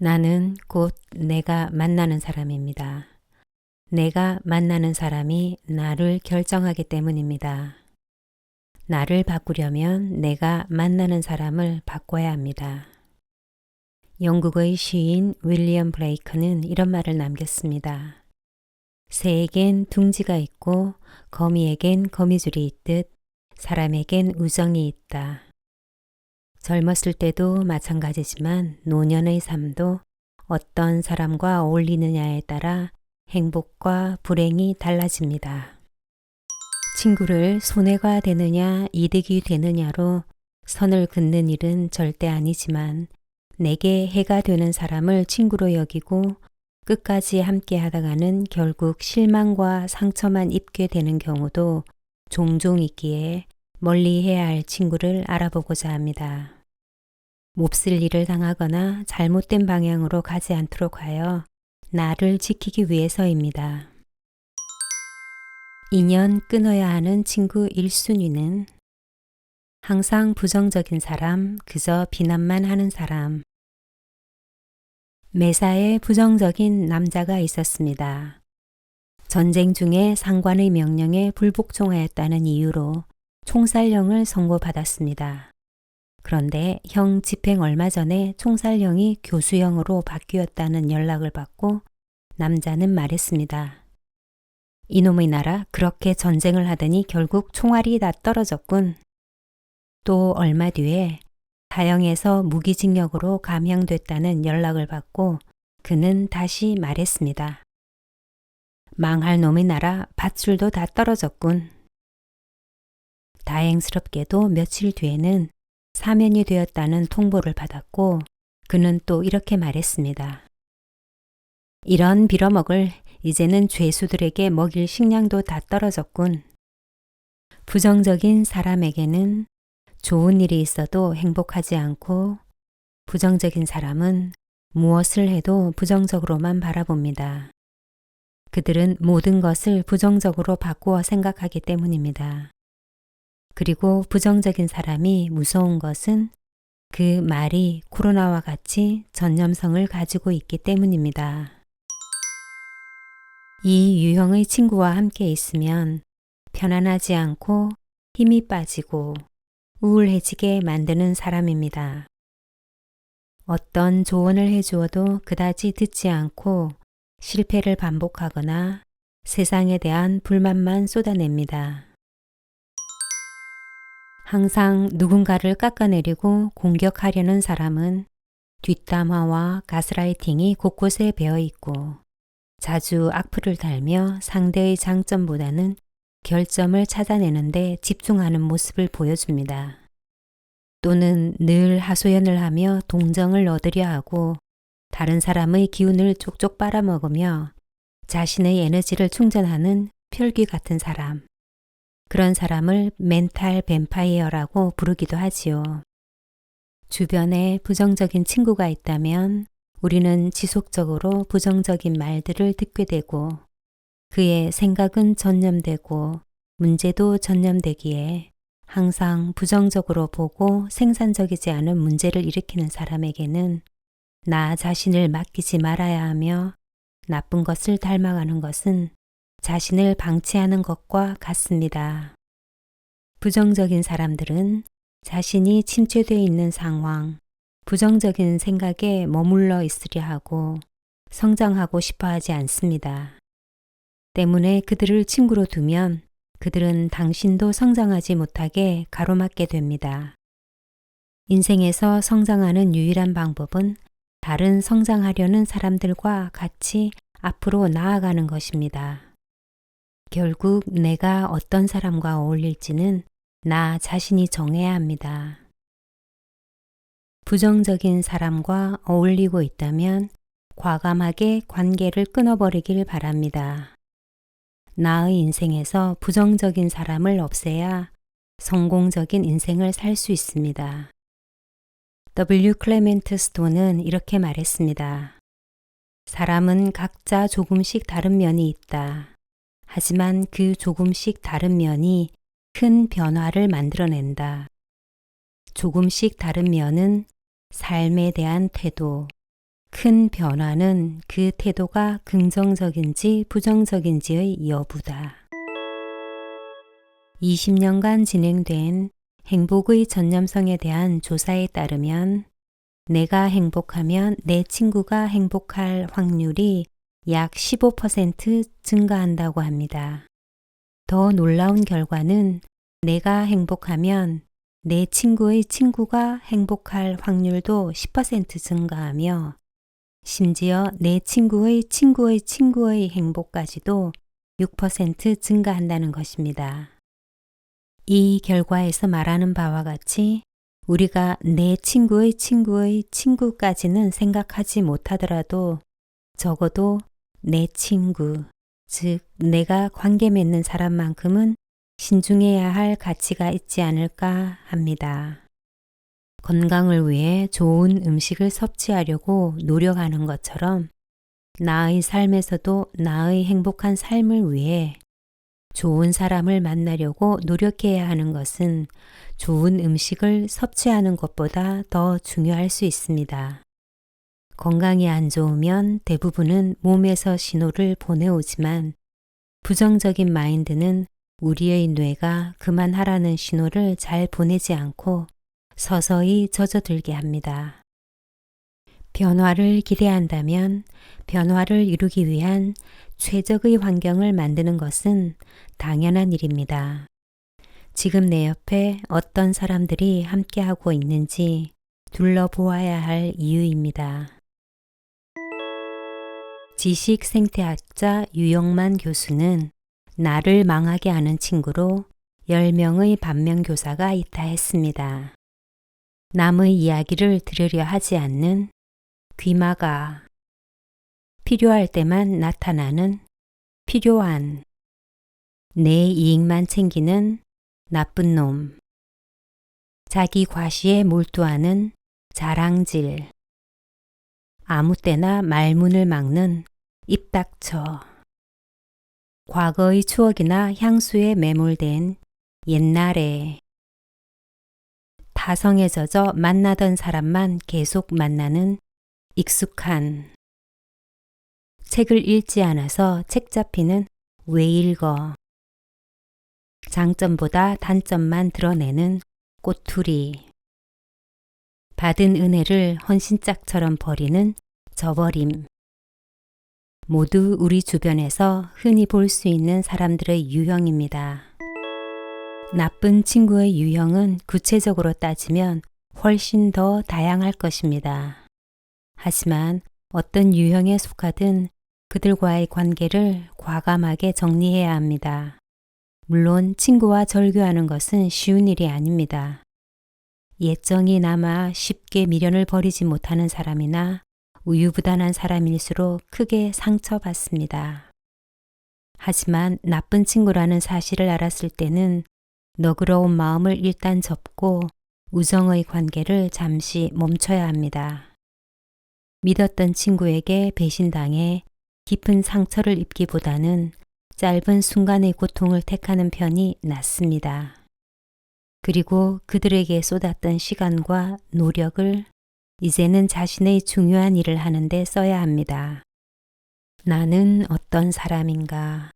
나는 곧 내가 만나는 사람입니다. 내가 만나는 사람이 나를 결정하기 때문입니다. 나를 바꾸려면 내가 만나는 사람을 바꿔야 합니다. 영국의 시인 윌리엄 블레이크는 이런 말을 남겼습니다. 새에겐 둥지가 있고 거미에겐 거미줄이 있듯 사람에겐 우정이 있다. 젊었을 때도 마찬가지지만 노년의 삶도 어떤 사람과 어울리느냐에 따라 행복과 불행이 달라집니다. 친구를 손해가 되느냐 이득이 되느냐로 선을 긋는 일은 절대 아니지만 내게 해가 되는 사람을 친구로 여기고 끝까지 함께 하다가는 결국 실망과 상처만 입게 되는 경우도 종종 있기에 멀리 해야 할 친구를 알아보고자 합니다. 몹쓸 일을 당하거나 잘못된 방향으로 가지 않도록 하여 나를 지키기 위해서입니다. 인연 끊어야 하는 친구 1순위는 항상 부정적인 사람, 그저 비난만 하는 사람. 매사에 부정적인 남자가 있었습니다. 전쟁 중에 상관의 명령에 불복종하였다는 이유로 총살령을 선고받았습니다. 그런데 형 집행 얼마 전에 총살령이 교수형으로 바뀌었다는 연락을 받고 남자는 말했습니다. 이놈의 나라 그렇게 전쟁을 하더니 결국 총알이 다 떨어졌군. 또 얼마 뒤에 사형에서 무기징역으로 감형됐다는 연락을 받고 그는 다시 말했습니다. 망할 놈의 나라 밧줄도 다 떨어졌군. 다행스럽게도 며칠 뒤에는 사면이 되었다는 통보를 받았고 그는 또 이렇게 말했습니다. 이런 빌어먹을 이제는 죄수들에게 먹일 식량도 다 떨어졌군. 부정적인 사람에게는 좋은 일이 있어도 행복하지 않고 부정적인 사람은 무엇을 해도 부정적으로만 바라봅니다. 그들은 모든 것을 부정적으로 바꾸어 생각하기 때문입니다. 그리고 부정적인 사람이 무서운 것은 그 말이 코로나와 같이 전염성을 가지고 있기 때문입니다. 이 유형의 친구와 함께 있으면 편안하지 않고 힘이 빠지고 우울해지게 만드는 사람입니다. 어떤 조언을 해주어도 그다지 듣지 않고 실패를 반복하거나 세상에 대한 불만만 쏟아냅니다. 항상 누군가를 깎아내리고 공격하려는 사람은 뒷담화와 가스라이팅이 곳곳에 배어 있고 자주 악플을 달며 상대의 장점보다는 결점을 찾아내는데 집중하는 모습을 보여줍니다. 또는 늘 하소연을 하며 동정을 얻으려 하고 다른 사람의 기운을 쪽쪽 빨아먹으며 자신의 에너지를 충전하는 혈귀 같은 사람. 그런 사람을 멘탈 뱀파이어라고 부르기도 하지요. 주변에 부정적인 친구가 있다면 우리는 지속적으로 부정적인 말들을 듣게 되고 그의 생각은 전염되고 문제도 전염되기에 항상 부정적으로 보고 생산적이지 않은 문제를 일으키는 사람에게는 나 자신을 맡기지 말아야 하며 나쁜 것을 닮아가는 것은 자신을 방치하는 것과 같습니다. 부정적인 사람들은 자신이 침체되어 있는 상황, 부정적인 생각에 머물러 있으려 하고 성장하고 싶어 하지 않습니다. 때문에 그들을 친구로 두면 그들은 당신도 성장하지 못하게 가로막게 됩니다. 인생에서 성장하는 유일한 방법은 다른 성장하려는 사람들과 같이 앞으로 나아가는 것입니다. 결국 내가 어떤 사람과 어울릴지는 나 자신이 정해야 합니다. 부정적인 사람과 어울리고 있다면 과감하게 관계를 끊어버리길 바랍니다. 나의 인생에서 부정적인 사람을 없애야 성공적인 인생을 살 수 있습니다. W. 클레멘트 스톤은 이렇게 말했습니다. 사람은 각자 조금씩 다른 면이 있다. 하지만 그 조금씩 다른 면이 큰 변화를 만들어낸다. 조금씩 다른 면은 삶에 대한 태도, 큰 변화는 그 태도가 긍정적인지 부정적인지의 여부다. 20년간 진행된 행복의 전념성에 대한 조사에 따르면 내가 행복하면 내 친구가 행복할 확률이 약 15% 증가한다고 합니다. 더 놀라운 결과는 내가 행복하면 내 친구의 친구가 행복할 확률도 10% 증가하며 심지어 내 친구의 친구의 친구의 행복까지도 6% 증가한다는 것입니다. 이 결과에서 말하는 바와 같이 우리가 내 친구의 친구의 친구까지는 생각하지 못하더라도 적어도 내 친구, 즉 내가 관계 맺는 사람만큼은 신중해야 할 가치가 있지 않을까 합니다. 건강을 위해 좋은 음식을 섭취하려고 노력하는 것처럼 나의 삶에서도 나의 행복한 삶을 위해 좋은 사람을 만나려고 노력해야 하는 것은 좋은 음식을 섭취하는 것보다 더 중요할 수 있습니다. 건강이 안 좋으면 대부분은 몸에서 신호를 보내오지만 부정적인 마인드는 우리의 뇌가 그만하라는 신호를 잘 보내지 않고 서서히 젖어들게 합니다. 변화를 기대한다면 변화를 이루기 위한 최적의 환경을 만드는 것은 당연한 일입니다. 지금 내 옆에 어떤 사람들이 함께하고 있는지 둘러보아야 할 이유입니다. 지식 생태학자 유영만 교수는 나를 망하게 하는 친구로 10명의 반면교사가 있다 했습니다. 남의 이야기를 들으려 하지 않는 귀마가, 필요할 때만 나타나는 필요한, 내 이익만 챙기는 나쁜 놈, 자기 과시에 몰두하는 자랑질, 아무 때나 말문을 막는 입 닥쳐, 과거의 추억이나 향수에 매몰된 옛날에, 타성에 젖어 만나던 사람만 계속 만나는 익숙한, 책을 읽지 않아서 책 잡히는 왜 읽어, 장점보다 단점만 드러내는 꼬투리, 받은 은혜를 헌신짝처럼 버리는 저버림, 모두 우리 주변에서 흔히 볼 수 있는 사람들의 유형입니다. 나쁜 친구의 유형은 구체적으로 따지면 훨씬 더 다양할 것입니다. 하지만 어떤 유형에 속하든 그들과의 관계를 과감하게 정리해야 합니다. 물론 친구와 절교하는 것은 쉬운 일이 아닙니다. 예정이 남아 쉽게 미련을 버리지 못하는 사람이나 우유부단한 사람일수록 크게 상처받습니다. 하지만 나쁜 친구라는 사실을 알았을 때는 너그러운 마음을 일단 접고 우정의 관계를 잠시 멈춰야 합니다. 믿었던 친구에게 배신당해 깊은 상처를 입기보다는 짧은 순간의 고통을 택하는 편이 낫습니다. 그리고 그들에게 쏟았던 시간과 노력을 이제는 자신의 중요한 일을 하는데 써야 합니다. 나는 어떤 사람인가?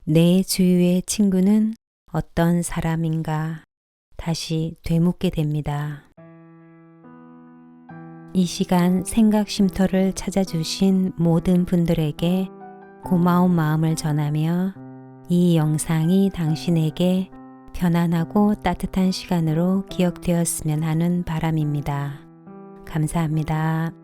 내 주위의 친구는 어떤 사람인가? 다시 되묻게 됩니다. 이 시간 생각 쉼터를 찾아주신 모든 분들에게 고마운 마음을 전하며 이 영상이 당신에게 편안하고 따뜻한 시간으로 기억되었으면 하는 바람입니다. 감사합니다.